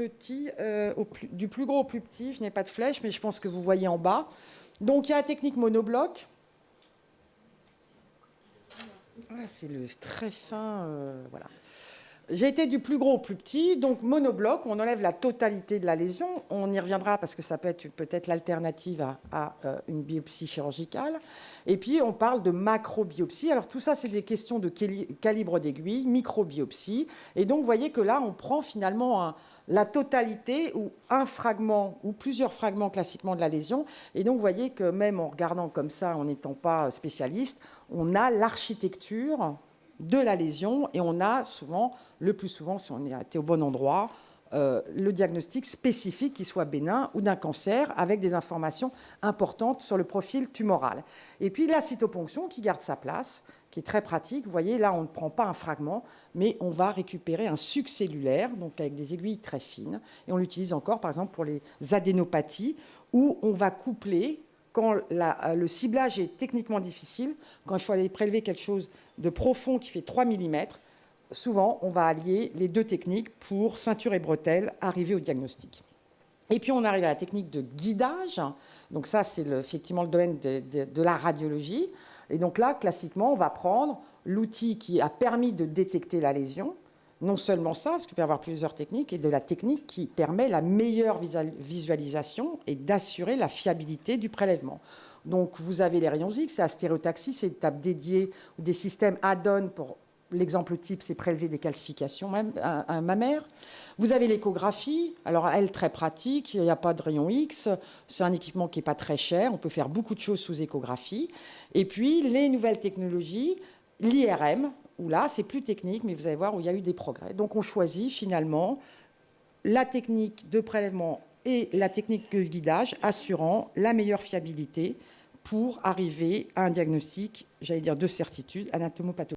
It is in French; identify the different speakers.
Speaker 1: petit, du plus gros au plus petit. Je n'ai pas de flèche, mais je pense que vous voyez en bas. Donc, il y a la technique monobloc. Voilà, c'est le très fin, voilà. J'ai été du plus gros au plus petit, donc monobloc, on enlève la totalité de la lésion. On y reviendra parce que ça peut être peut-être l'alternative à une biopsie chirurgicale. Et puis, on parle de macrobiopsie. Alors, tout ça, c'est des questions de calibre d'aiguille, microbiopsie. Et donc, vous voyez que là, on prend finalement la totalité ou un fragment ou plusieurs fragments classiquement de la lésion. Et donc, vous voyez que même en regardant comme ça, en n'étant pas spécialiste, on a l'architecture de la lésion et on a souvent, le plus souvent, si on a été au bon endroit, le diagnostic spécifique, qu'il soit bénin ou d'un cancer, avec des informations importantes sur le profil tumoral. Et puis la cytoponction qui garde sa place, qui est très pratique. Vous voyez, là, on ne prend pas un fragment, mais on va récupérer un suc cellulaire, donc avec des aiguilles très fines. Et on l'utilise encore, par exemple, pour les adénopathies, où on va coupler, quand le ciblage est techniquement difficile, quand il faut aller prélever quelque chose de profond qui fait 3 mm, souvent, on va allier les deux techniques pour ceinture et bretelles, arriver au diagnostic. Et puis, on arrive à la technique de guidage. Donc ça, c'est effectivement le domaine de la radiologie. Et donc là, classiquement, on va prendre l'outil qui a permis de détecter la lésion. Non seulement ça, parce qu'il peut y avoir plusieurs techniques, et de la technique qui permet la meilleure visualisation et d'assurer la fiabilité du prélèvement. Donc, vous avez les rayons X, c'est la stéréotaxie, c'est des tables dédiées ou des systèmes add-on pour... L'exemple type, c'est prélever des calcifications mammaires. Vous avez l'échographie. Alors, elle, très pratique. Il n'y a pas de rayon X. C'est un équipement qui n'est pas très cher. On peut faire beaucoup de choses sous échographie. Et puis, les nouvelles technologies, l'IRM, où là, c'est plus technique, mais vous allez voir où il y a eu des progrès. Donc, on choisit finalement la technique de prélèvement et la technique de guidage, assurant la meilleure fiabilité pour arriver à un diagnostic, j'allais dire de certitude, anatomopathologique.